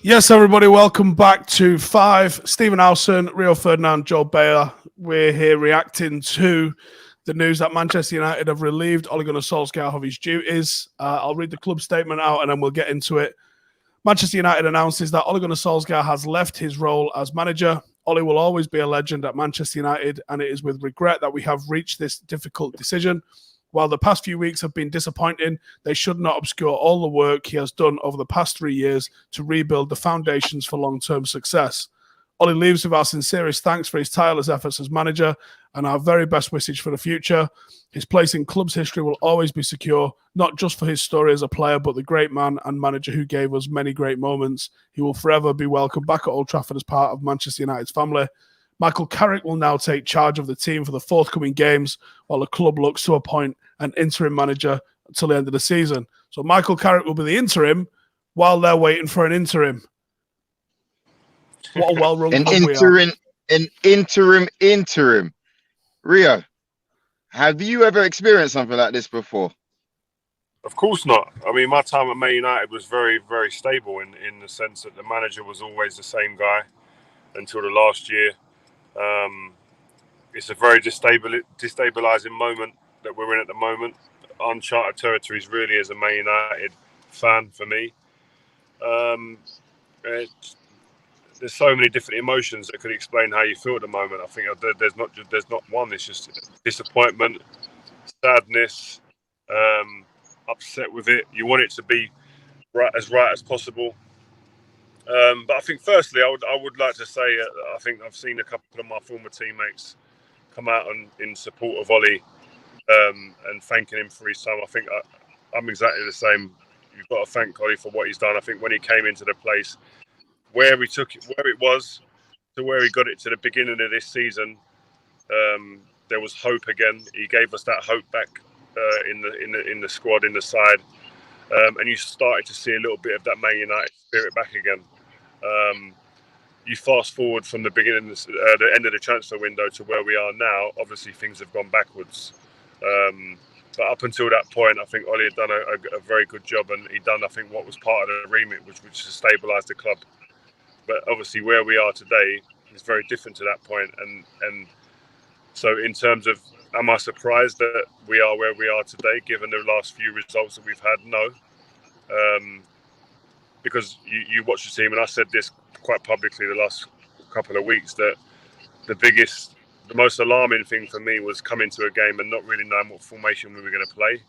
Yes, everybody, welcome back to Five. Stephen Howson, Rio Ferdinand, Joe Bayer. We're here reacting to the news that Manchester United have relieved Ole Gunnar Solskjaer of his duties. I'll read the club statement out and then we'll get into it. Manchester United announces that Ole Gunnar Solskjaer has left his role as manager. Ole will always be a legend at Manchester United, and it is with regret that we have reached this difficult decision. While the past few weeks have been disappointing, they should not obscure all the work he has done over the past 3 years to rebuild the foundations for long-term success. Ole leaves with our sincerest thanks for his tireless efforts as manager and our very best wishes for the future. His place in club's history will always be secure, not just for his story as a player, but the great man and manager who gave us many great moments. He will forever be welcomed back at Old Trafford as part of Manchester United's family. Michael Carrick will now take charge of the team for the forthcoming games, while the club looks to appoint an interim manager until the end of the season. So Michael Carrick will be the interim while they're waiting for an interim. What a well-run club we are. Interim. Rio, have you ever experienced something like this before? Of course not. I mean, my time at Man United was very, very stable in the sense that the manager was always the same guy until the last year. It's a very destabilising moment that we're in at the moment. Uncharted territories, really, as a Man United fan for me. There's so many different emotions that could explain how you feel at the moment. I think there's not one. It's just disappointment, sadness, upset with it. You want it to be right as possible. But I think firstly, I would like to say I think I've seen a couple of my former teammates come out in support of Ole and thanking him for his time. I think I'm exactly the same. You've got to thank Ole for what he's done. I think when he came into the place, where it was to where he got it to the beginning of this season, there was hope again. He gave us that hope back in the squad, in the side, and you started to see a little bit of that Man United spirit back again. You fast forward from the beginning, the end of the transfer window to where we are now. Obviously, things have gone backwards. But up until that point, I think Ole had done a very good job, and he'd done, I think, what was part of the remit, which is to stabilise the club. But obviously, where we are today is very different to that point. And so, in terms of, am I surprised that we are where we are today, given the last few results that we've had? No. Because you watch the team, and I said this quite publicly the last couple of weeks, that the most alarming thing for me was coming to a game and not really knowing what formation we were going to play,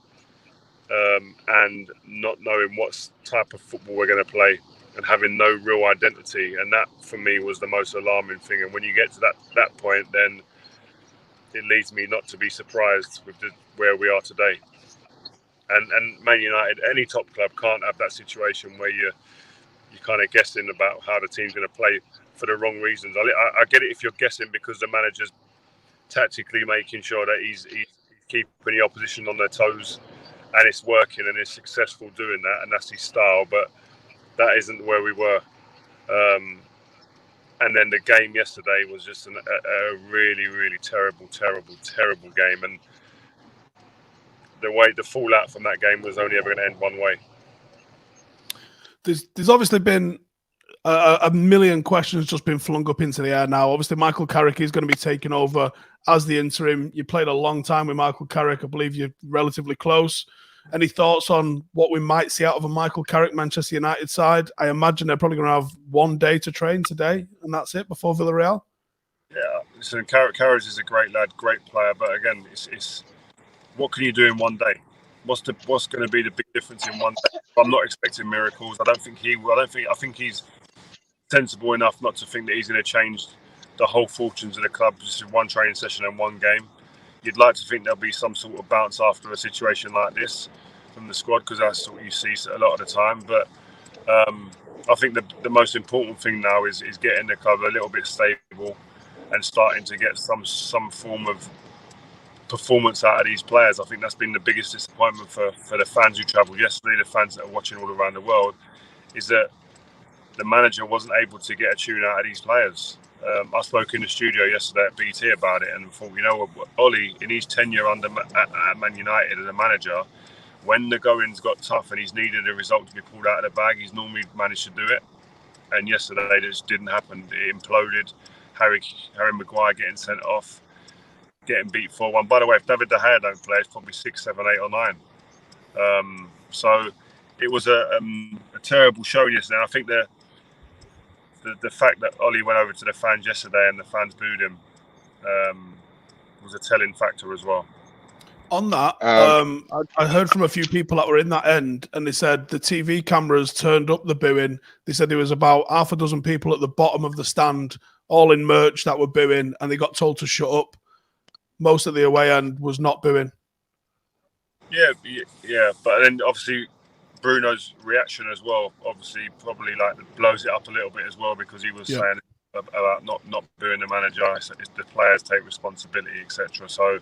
and not knowing what type of football we're going to play, and having no real identity. And that, for me, was the most alarming thing. And when you get to that point, then it leads me not to be surprised with where we are today. And Man United, any top club, can't have that situation where you're kind of guessing about how the team's going to play for the wrong reasons. I get it if you're guessing because the manager's tactically making sure that he's keeping the opposition on their toes, and it's working, and he's successful doing that, and that's his style. But that isn't where we were. And then the game yesterday was just a really, really terrible game. And the fallout from that game was only ever going to end one way. There's obviously been a million questions just been flung up into the air now. Obviously, Michael Carrick is going to be taking over as the interim. You played a long time with Michael Carrick. I believe you're relatively close. Any thoughts on what we might see out of a Michael Carrick Manchester United side? I imagine they're probably going to have one day to train today, and that's it before Villarreal. Yeah, so Carrick is a great lad, great player. But again, it's what can you do in one day? What's going to be the big difference in one day? I'm not expecting miracles. I think he's sensible enough not to think that he's going to change the whole fortunes of the club just in one training session and one game. You'd like to think there'll be some sort of bounce after a situation like this from the squad, because that's what you see a lot of the time. But I think the most important thing now is getting the club a little bit stable and starting to get some form of performance out of these players. I think that's been the biggest disappointment for the fans who travelled yesterday, the fans that are watching all around the world, is that the manager wasn't able to get a tune out of these players. I spoke in the studio yesterday at BT about it and thought, Ole, in his tenure at Man United as a manager, when the goings got tough and he's needed a result to be pulled out of the bag, he's normally managed to do it. and yesterday it just didn't happen. It imploded. Harry Maguire getting sent off, getting beat 4-1. By the way, if David De Gea don't play, it's probably 6, 7, 8 or 9. So it was a terrible show yesterday. And I think the fact that Ollie went over to the fans yesterday and the fans booed him was a telling factor as well. On that, I heard from a few people that were in that end, and they said the TV cameras turned up the booing. They said there was about half a dozen people at the bottom of the stand, all in merch, that were booing, and they got told to shut up. Most of the away end was not booing. Yeah, but then obviously Bruno's reaction as well, obviously probably like blows it up a little bit as well, because he was saying about not booing the manager. It's the players take responsibility, etc. So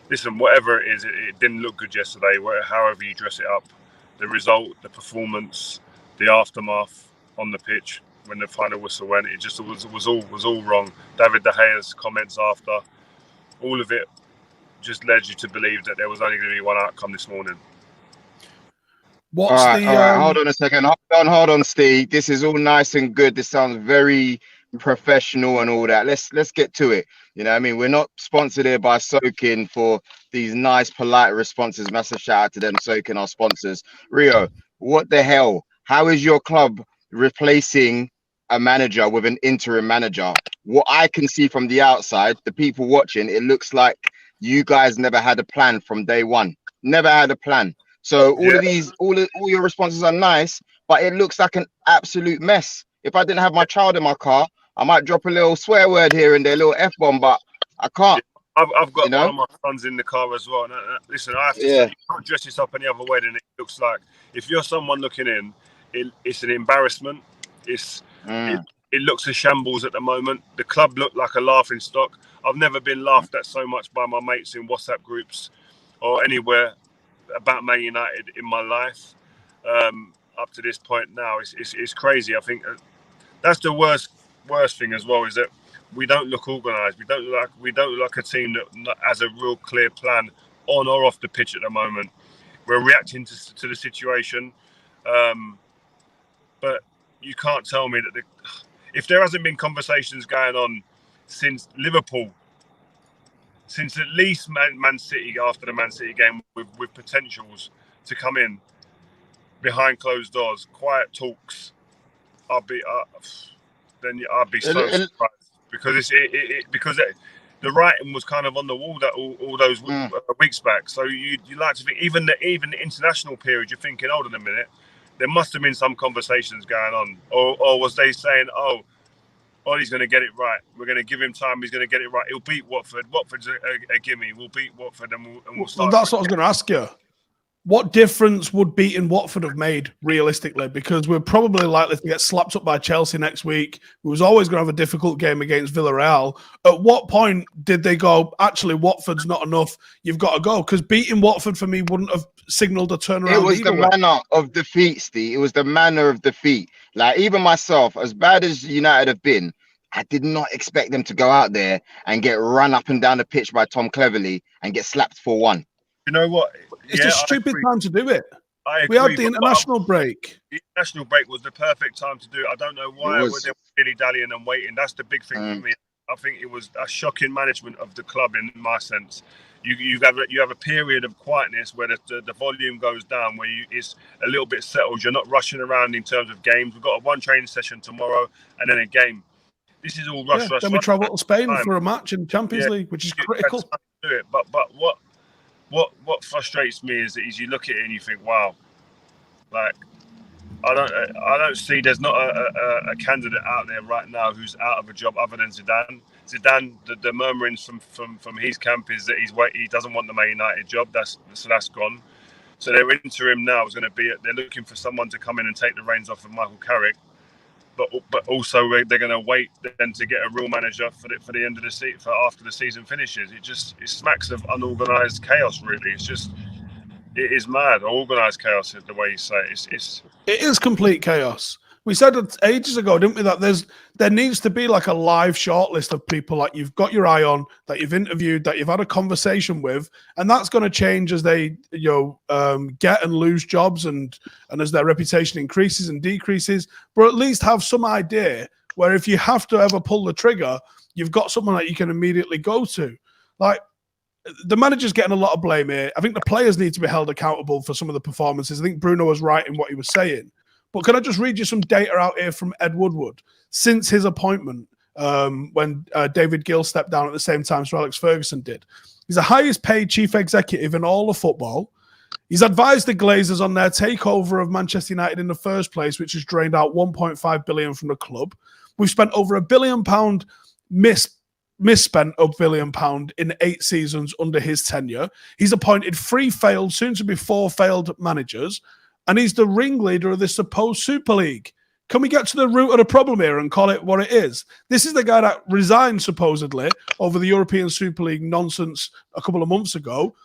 listen, whatever it is, it didn't look good yesterday. However you dress it up, the result, the performance, the aftermath on the pitch when the final whistle went, it just was all wrong. David De Gea's comments after, all of it just led you to believe that there was only going to be one outcome this morning. All right, hold on a second. Hold on, Steve. This is all nice and good. This sounds very professional and all that. Let's get to it. You know what I mean? We're not sponsored here by Sokin for these nice, polite responses. Massive shout out to them, Sokin, our sponsors. Rio, what the hell? How is your club replacing a manager with an interim manager? What I can see from the outside, the people watching, it looks like you guys never had a plan from day one. Never had a plan. So all your responses are nice, but it looks like an absolute mess. If I didn't have my child in my car, I might drop a little swear word here and there, a little F-bomb, but I can't. I've got one of my sons in the car as well. Listen, I have to say, you can't dress this up any other way than it looks like. If you're someone looking in, it's an embarrassment. It looks a shambles at the moment. The club looked like a laughing stock. I've never been laughed at so much by my mates in WhatsApp groups or anywhere about Man United in my life. Up to this point now, it's crazy. I think that's the worst thing as well, is that we don't look organised. We don't look like a team that has a real clear plan on or off the pitch at the moment. We're reacting to the situation, but you can't tell me that if there hasn't been conversations going on since Liverpool, since at least Man City, after the Man City game, with potentials to come in behind closed doors, quiet talks, I'll be so surprised, because because the writing was kind of on the wall that all those weeks back. So you like to think even the international period, you're thinking, hold on a minute, there must have been some conversations going on, or was they saying, oh, he's going to get it right. We're going to give him time. He's going to get it right. He'll beat Watford. Watford's a gimme. We'll beat Watford and we'll start. Well, that's what I was going to ask you. What difference would beating Watford have made realistically? Because we're probably likely to get slapped up by Chelsea next week. We was always going to have a difficult game against Villarreal. At what point did they go, actually, Watford's not enough, you've got to go? Because beating Watford for me wouldn't have signalled a turnaround. It was the manner of defeat, Steve. It was the manner of defeat. Like, even myself, as bad as United have been, I did not expect them to go out there and get run up and down the pitch by Tom Cleverley and get slapped 4-1. You know what? It's a stupid time to do it. I agree, we had the international break. The international break was the perfect time to do it. I don't know why they were dilly-dallying and waiting. That's the big thing for me. I think it was a shocking management of the club, in my sense. You have a period of quietness where the volume goes down, where it's a little bit settled. You're not rushing around in terms of games. We've got one training session tomorrow and then a game. This is all rush. Then we travel to Spain for a match in Champions League, which is critical. Do it, but what frustrates me is you look at it and you think, wow, like I don't see, there's not a candidate out there right now who's out of a job other than Zidane. Zidane, the murmurings from his camp is that he doesn't want the Man United job. That's gone. So their interim now is going to be, they're looking for someone to come in and take the reins off of Michael Carrick. But also they're going to wait then to get a real manager for the end of the season, for after the season finishes. It smacks of unorganised chaos, really. It is mad. Organised chaos is the way you say it. It is complete chaos. We said it ages ago, didn't we, that there needs to be like a live shortlist of people like you've got your eye on, that you've interviewed, that you've had a conversation with, and that's going to change as they get and lose jobs and as their reputation increases and decreases. But at least have some idea where if you have to ever pull the trigger, you've got someone that you can immediately go to. Like, the manager's getting a lot of blame here. I think the players need to be held accountable for some of the performances. I think Bruno was right in what he was saying. But can I just read you some data out here from Ed Woodward? Since his appointment, when David Gill stepped down at the same time as Alex Ferguson did, he's the highest paid chief executive in all of football. He's advised the Glazers on their takeover of Manchester United in the first place, which has drained out 1.5 billion from the club. We've spent over £1 billion misspent £1 billion in 8 seasons under his tenure. He's appointed 3 failed, soon to be 4 failed managers. And he's the ringleader of this supposed Super League. Can we get to the root of the problem here and call it what it is? This is the guy that resigned, supposedly, over the European Super League nonsense a couple of months ago,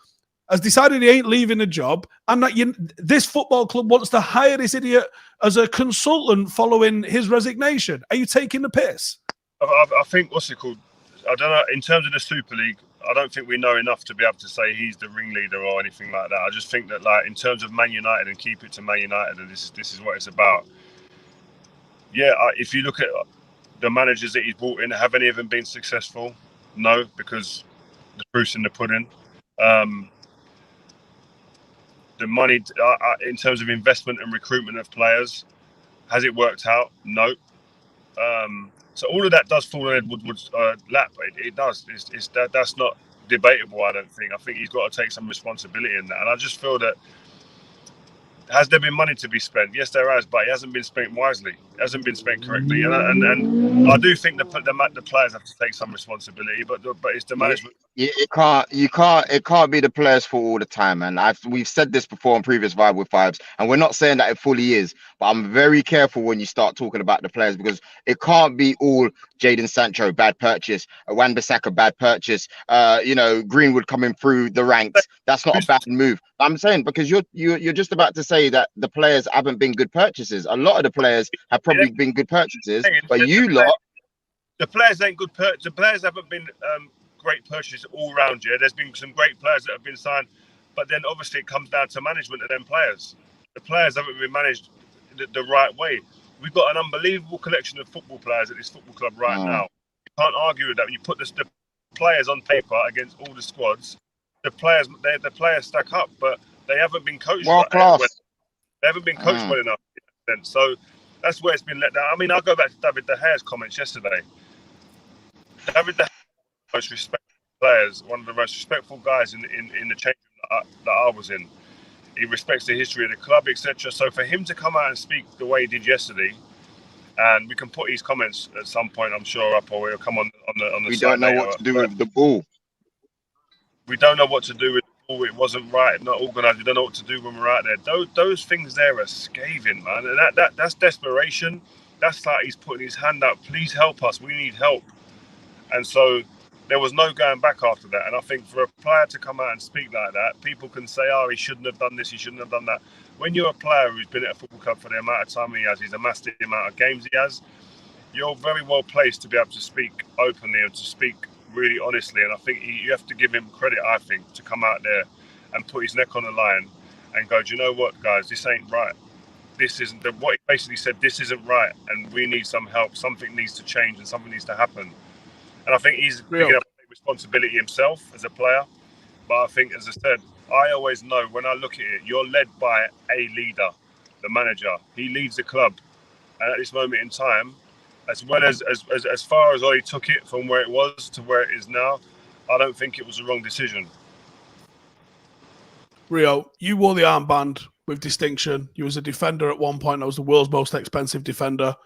has decided he ain't leaving the job, and that this football club wants to hire this idiot as a consultant following his resignation. Are you taking the piss? I think, what's it called? I don't know. In terms of the Super League, I don't think we know enough to be able to say he's the ringleader or anything like that. I just think that, like, in terms of Man United and keep it to Man United, and this is what it's about. Yeah, if you look at the managers that he's brought in, have any of them been successful? No, because the proof's in the pudding. The money, in terms of investment and recruitment of players, has it worked out? No. So all of that does fall on Ed Woodward's lap. It does. That's not debatable, I don't think. I think he's got to take some responsibility in that. And I just feel that, has there been money to be spent? Yes, there has, but it hasn't been spent wisely. It hasn't been spent correctly. And I do think the players have to take some responsibility, but it's the management. It can't be the players' fault all the time, man. We've said this before on previous Vibe with Vibes, and we're not saying that it fully is, but I'm very careful when you start talking about the players, because it can't be all Jadon Sancho, bad purchase, Wan-Bissaka, bad purchase, Greenwood coming through the ranks. That's not a bad move. I'm saying, because you're just about to say that the players haven't been good purchases. A lot of the players have probably been good purchases, but the players ain't good. The players haven't been great purchases all round. Yeah, there's been some great players that have been signed, but then obviously it comes down to management of them players. The players haven't been managed the right way. We've got an unbelievable collection of football players at this football club right now. You can't argue with that. When you put the players on paper against all the squads, the players stack up, but they haven't been coached well enough. They haven't been coached well enough. So that's where it's been let down. I mean, I'll go back to David De Gea's comments yesterday. David De Gea, most respectful players, one of the most respectful guys in the change room that I was in. He respects the history of the club, etc. So for him to come out and speak the way he did yesterday, and we can put his comments at some point, I'm sure, up, or he'll come on the. We don't know what to do with the ball. We don't know what to do with the ball. It wasn't right, not organised. We don't know what to do when we're out there. Those things there are scathing, man. And that's desperation. That's like he's putting his hand up. Please help us. We need help. And so there was no going back after that. And I think for a player to come out and speak like that, people can say, oh, he shouldn't have done this, he shouldn't have done that. When you're a player who's been at a football club for the amount of time he has, he's amassed the amount of games he has, you're very well placed to be able to speak openly and to speak really honestly. And I think you have to give him credit, I think, to come out there and put his neck on the line and go, do you know what, guys, this ain't right. This isn't what he basically said, this isn't right, and we need some help. Something needs to change and something needs to happen. And I think he's picking up responsibility himself as a player. But I think, as I said, I always know when I look at it, you're led by a leader, the manager. He leads the club. And at this moment in time, as well as far as I took it from where it was to where it is now, I don't think it was the wrong decision. Rio, you wore the armband with distinction. You was a defender at one point. I was the world's most expensive defender.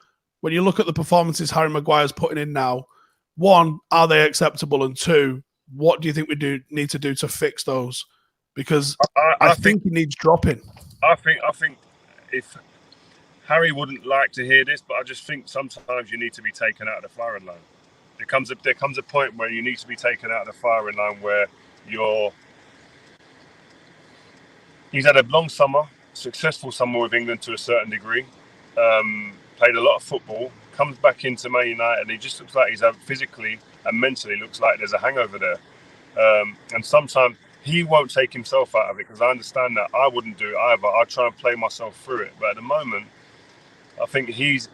When you look at the performances Harry Maguire's putting in now, one, are they acceptable? And two, what do you think we need to do to fix those? Because I think he needs dropping. I think if Harry wouldn't like to hear this, but I just think sometimes you need to be taken out of the firing line. There comes a point where you need to be taken out of the firing line where he's had a long summer, successful summer with England to a certain degree. played a lot of football, comes back into Man United, and he just looks like he's physically and mentally looks like there's a hangover there. And sometimes he won't take himself out of it, because I understand that. I wouldn't do it either. I try and play myself through it. But at the moment, I think his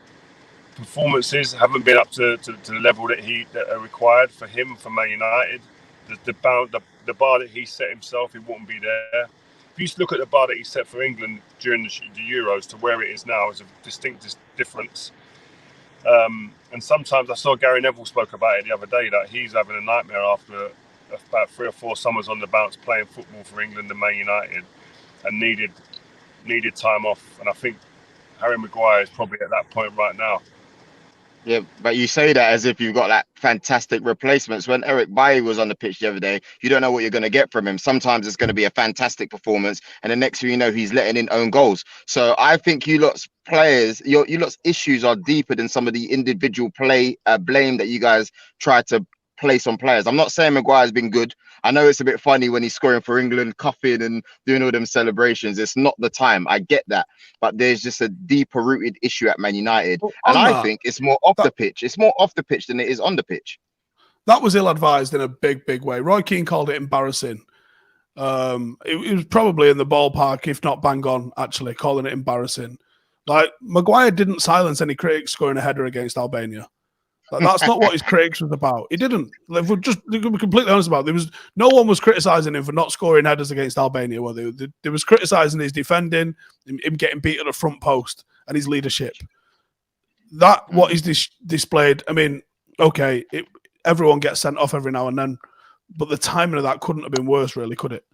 performances haven't been up to the level that are required for him for Man United. The bar that he set himself, it wouldn't be there. If you look at the bar that he set for England during the Euros to where it is now, is a distinct difference. And sometimes I saw Gary Neville spoke about it the other day, that he's having a nightmare after about 3 or 4 summers on the bounce playing football for England and Man United, and needed time off. And I think Harry Maguire is probably at that point right now. Yeah, but you say that as if you've got like fantastic replacements. When Eric Bailly was on the pitch the other day, you don't know what you're going to get from him. Sometimes it's going to be a fantastic performance, and the next thing you know, he's letting in own goals. So I think you lot's players, you lot's issues are deeper than some of the individual blame that you guys try to place on players. I'm not saying Maguire's been good. I know it's a bit funny when he's scoring for England, cuffing and doing all them celebrations. It's not the time. I get that. But there's just a deeper rooted issue at Man United. And I think it's more off the pitch. It's more off the pitch than it is on the pitch. That was ill-advised in a big, big way. Roy Keane called it embarrassing. It was probably in the ballpark, if not bang on, actually, calling it embarrassing. Like, Maguire didn't silence any critics scoring a header against Albania. That's not what his critics was about. He didn't. If we're completely honest about it, no one was criticising him for not scoring headers against Albania. Well, they was criticising his defending, him getting beat at the front post, and his leadership. What he's displayed. I mean, okay, everyone gets sent off every now and then, but the timing of that couldn't have been worse, really, could it?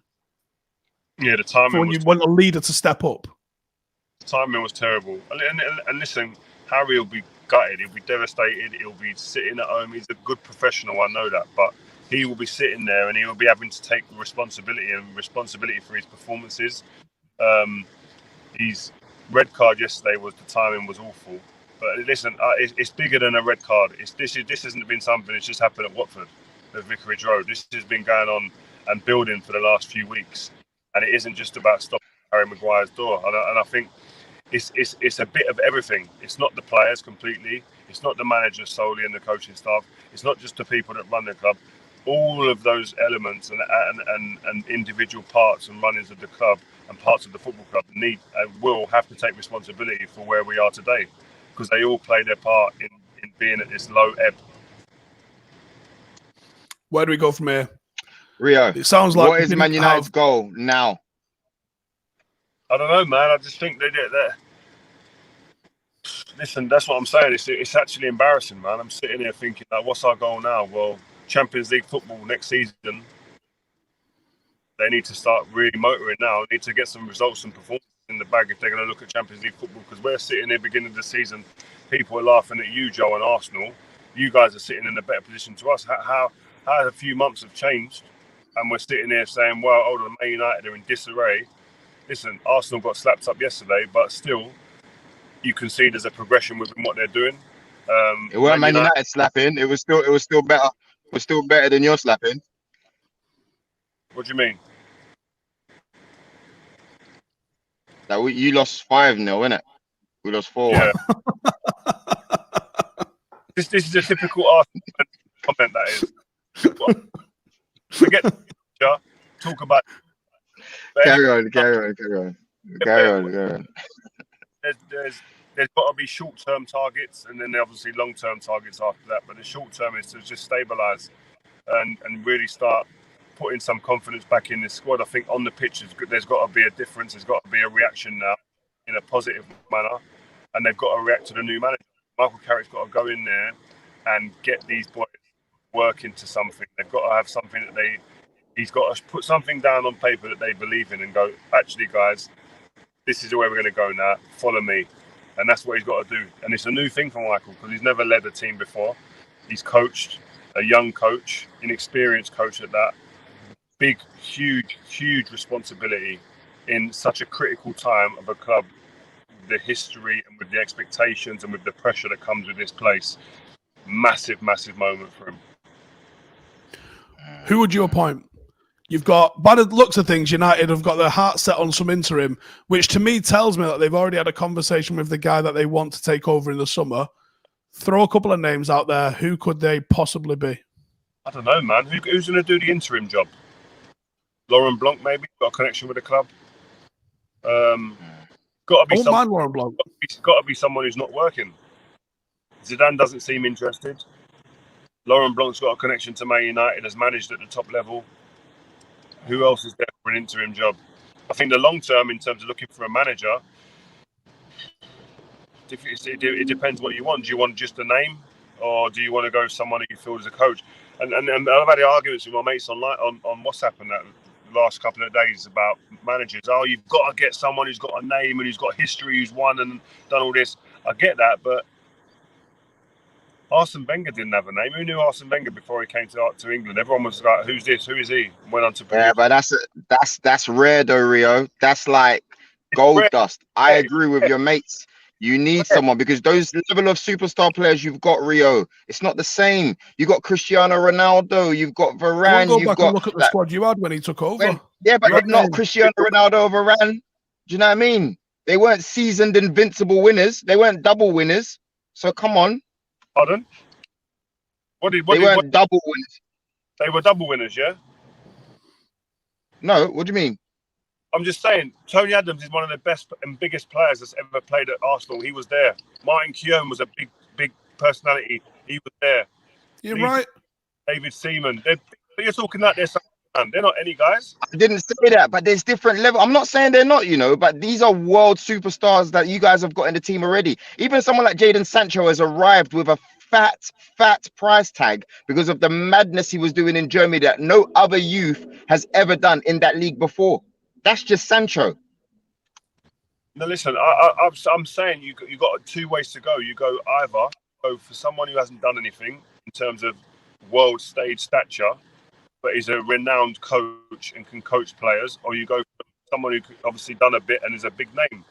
Yeah, the timing. When you want a leader to step up, the timing was terrible. And listen, Harry will be gutted, he'll be devastated, he'll be sitting at home. He's a good professional, I know that, but he will be sitting there and he will be having to take responsibility for his performances. His red card yesterday, the timing was awful. But listen, it's bigger than a red card. This hasn't been something that's just happened at Watford, at Vicarage Road. This has been going on and building for the last few weeks, and it isn't just about stopping Harry Maguire's door. And I think it's a bit of everything. It's not the players completely. It's not the manager solely and the coaching staff. It's not just the people that run the club. All of those elements and individual parts and runnings of the club and parts of the football club will have to take responsibility for where we are today, because they all play their part in being at this low ebb. Where do we go from here? Rio, it sounds like what is Man United's goal now? I don't know, man. I just think they did that. Listen, that's what I'm saying. It's actually embarrassing, man. I'm sitting here thinking, like, what's our goal now? Well, Champions League football next season. They need to start really motoring now. They need to get some results and performances in the bag if they're going to look at Champions League football. Because we're sitting here beginning of the season, people are laughing at you, Joe, and Arsenal. You guys are sitting in a better position to us. How a few months have changed, and we're sitting here saying, well, the Man United are in disarray. Listen, Arsenal got slapped up yesterday, but still, you can see there's a progression within what they're doing. It weren't Man United slapping. It was still better. It was still better than your slapping. What do you mean? That you lost 5-0, innit? We lost 4-1. Yeah. This is a typical Arsenal comment. That is. Forget the picture. Talk about. Carry on. There's got to be short-term targets, and then obviously long-term targets after that. But the short-term is to just stabilise and really start putting some confidence back in this squad. I think on the pitch, there's got to be a difference. There's got to be a reaction now in a positive manner, and they've got to react to the new manager. Michael Carrick's got to go in there and get these boys working to something. They've got to have something that he's got to put something down on paper that they believe in and go, actually, guys, this is the way we're going to go now. Follow me. And that's what he's got to do. And it's a new thing for Michael because he's never led a team before. He's coached, a young coach, inexperienced coach at that. Big, huge responsibility in such a critical time of a club, the history and with the expectations and with the pressure that comes with this place. Massive moment for him. Who would you appoint? You've got, by the looks of things, United have got their heart set on some interim, which to me tells me that they've already had a conversation with the guy that they want to take over in the summer. Throw a couple of names out there. Who could they possibly be? I don't know, man. Who's going to do the interim job? Laurent Blanc, maybe? Got a connection with the club? Got to be someone. Laurent Blanc. Got to be someone who's not working. Zidane doesn't seem interested. Laurent Blanc's got a connection to Man United, has managed at the top level. Who else is there for an interim job? I think the long term, in terms of looking for a manager, it depends what you want. Do you want just a name, or do you want to go with someone who you feel is a coach? And I've had arguments with my mates on WhatsApp and that the last couple of days about managers. Oh, you've got to get someone who's got a name and who's got history, who's won and done all this. I get that, but Arsene Wenger didn't have a name. Who knew Arsene Wenger before he came to England? Everyone was like, "Who's this? Who is he?" And went on to but that's rare though, Rio. That's like gold dust. I agree with your mates. You need someone, because those level of superstar players you've got, Rio, it's not the same. You got Cristiano Ronaldo, you've got Varane, you've got. Look at the squad you had when he took over. But not Cristiano Ronaldo or Varane. Do you know what I mean? They weren't seasoned, invincible winners. They weren't double winners. So come on. Pardon? They weren't double winners. They were double winners, yeah? No, what do you mean? I'm just saying, Tony Adams is one of the best and biggest players that's ever played at Arsenal. He was there. Martin Keown was a big personality. He was there. You're right. David Seaman. You're talking that they're not any guys. I didn't say that, but there's different level. I'm not saying they're not, but these are world superstars that you guys have got in the team already. Even someone like Jadon Sancho has arrived with a fat price tag because of the madness he was doing in Germany that no other youth has ever done in that league before. That's just Sancho. No, listen, I'm saying you got two ways to go. You go either go for someone who hasn't done anything in terms of world stage stature, but is a renowned coach and can coach players, or you go for someone who obviously done a bit and is a big name.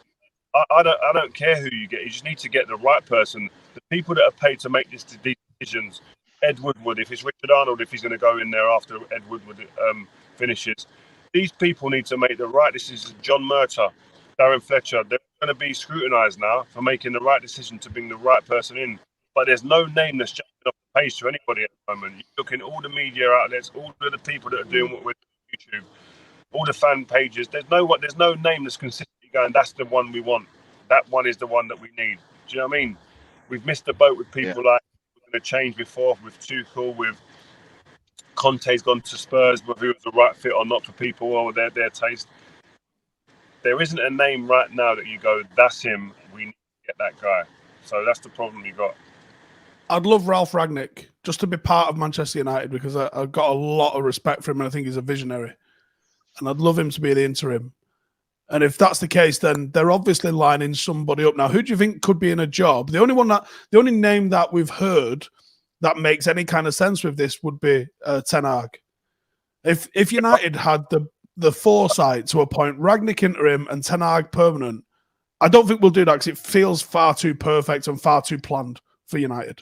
I don't care who you get. You just need to get the right person. The people that are paid to make these decisions. Ed Woodward, if it's Richard Arnold, if he's going to go in there after Ed Woodward finishes. These people need to make the right decisions. John Murtagh, Darren Fletcher, they're going to be scrutinised now for making the right decision to bring the right person in. But there's no name that's jumping off the page to anybody at the moment. You look in all the media outlets, all of the people that are doing what we're doing on YouTube, all the fan pages. There's no name that's consistently going, that's the one we want. That one is the one that we need. Do you know what I mean? We've missed the boat with people like we're going to change before, with Tuchel, with Conte's gone to Spurs, whether it was the right fit or not for people or their taste. There isn't a name right now that you go, that's him, we need to get that guy. So that's the problem you got. I'd love Ralph Rangnick just to be part of Manchester United, because I've got a lot of respect for him and I think he's a visionary. And I'd love him to be the interim. And if that's the case, then they're obviously lining somebody up. Now, who do you think could be in a job? The only name that we've heard that makes any kind of sense with this would be Ten Hag. If United had the foresight to appoint Rangnick interim and Ten Hag permanent, I don't think we'll do that because it feels far too perfect and far too planned for United.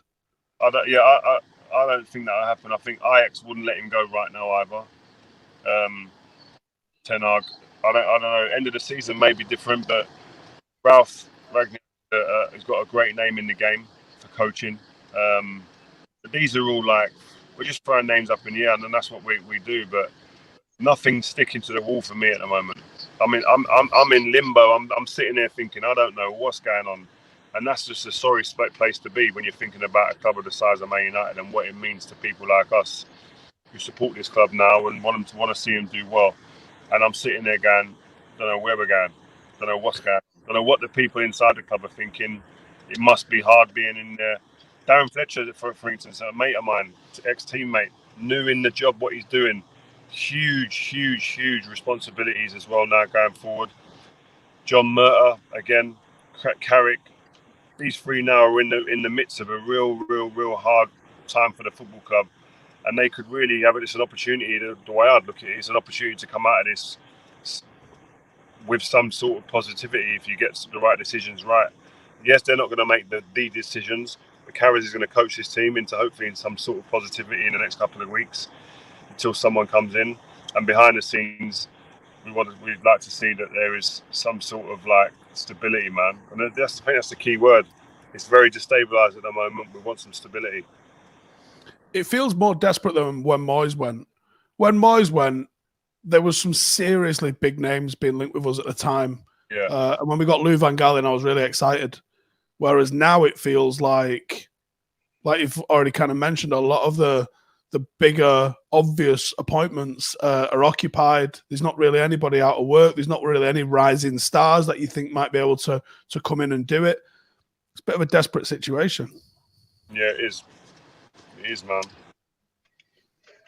I don't think that'll happen. I think Ajax wouldn't let him go right now either. Ten Hag, I don't know. End of the season may be different, but Ralph Rangnick has got a great name in the game for coaching. But these are all like, we're just throwing names up in the air, and that's what we do. But nothing's sticking to the wall for me at the moment. I mean, I'm in limbo. I'm sitting there thinking I don't know what's going on, and that's just a sorry place to be when you're thinking about a club of the size of Man United and what it means to people like us who support this club now and want to see them do well. And I'm sitting there going, don't know where we're going, don't know what's going on, don't know what the people inside the club are thinking. It must be hard being in there. Darren Fletcher, for instance, a mate of mine, ex-teammate, new in the job, what he's doing. Huge responsibilities as well now going forward. John Murtagh, again, Carrick. These three now are in the midst of a real hard time for the football club. And they could really have it as an opportunity, the way I'd look at it, it's an opportunity to come out of this with some sort of positivity if you get the right decisions right. Yes, they're not going to make the decisions, but Carrick is going to coach this team into hopefully in some sort of positivity in the next couple of weeks until someone comes in. And behind the scenes, we'd like to see that there is some sort of like stability, man. And I think that's the key word. It's very destabilised at the moment. We want some stability. It feels more desperate than when Moyes went. When Moyes went, there was some seriously big names being linked with us at the time. Yeah. And when we got Lou Van Gaal in, I was really excited. Whereas now it feels like you've already kind of mentioned, a lot of the bigger, obvious appointments are occupied. There's not really anybody out of work. There's not really any rising stars that you think might be able to come in and do it. It's a bit of a desperate situation. Yeah, it is. It is, man.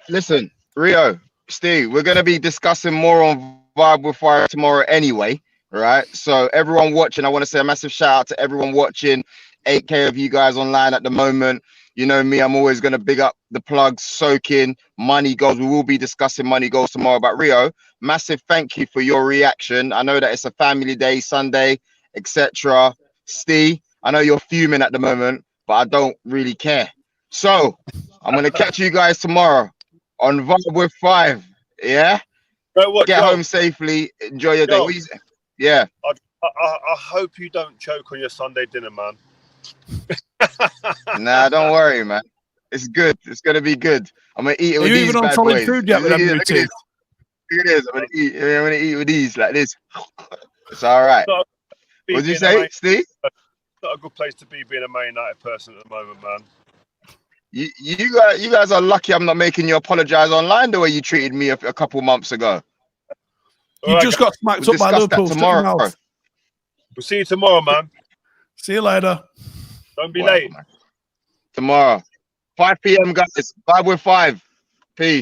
Listen, Rio, Steve, we're going to be discussing more on Vibe with Fire tomorrow anyway, right? So everyone watching, I want to say a massive shout out to everyone watching. 8K of you guys online at the moment. You know me, I'm always going to big up the plugs, Sokin, money goals. We will be discussing money goals tomorrow. But Rio, massive thank you for your reaction. I know that it's a family day, Sunday, etc. Steve, I know you're fuming at the moment, but I don't really care. So I'm going to catch you guys tomorrow on Vibe with 5. Yeah? Get home safely. Enjoy your day. Yeah. I hope you don't choke on your Sunday dinner, man. Nah, don't worry, man. It's good. It's gonna be good. I'm gonna eat it with these bad boys. Food yet with them look at this. Look at this. I'm gonna eat with these like this. It's all right. What did you say, Steve? Not a good place to be being a Man United person at the moment, man. You guys are lucky I'm not making you apologize online the way you treated me a couple months ago. You just got smacked up by Liverpool tomorrow. We'll see you tomorrow, man. See you later. Don't be late. Tomorrow, 5 p.m. guys. Vibe with 5. Peace.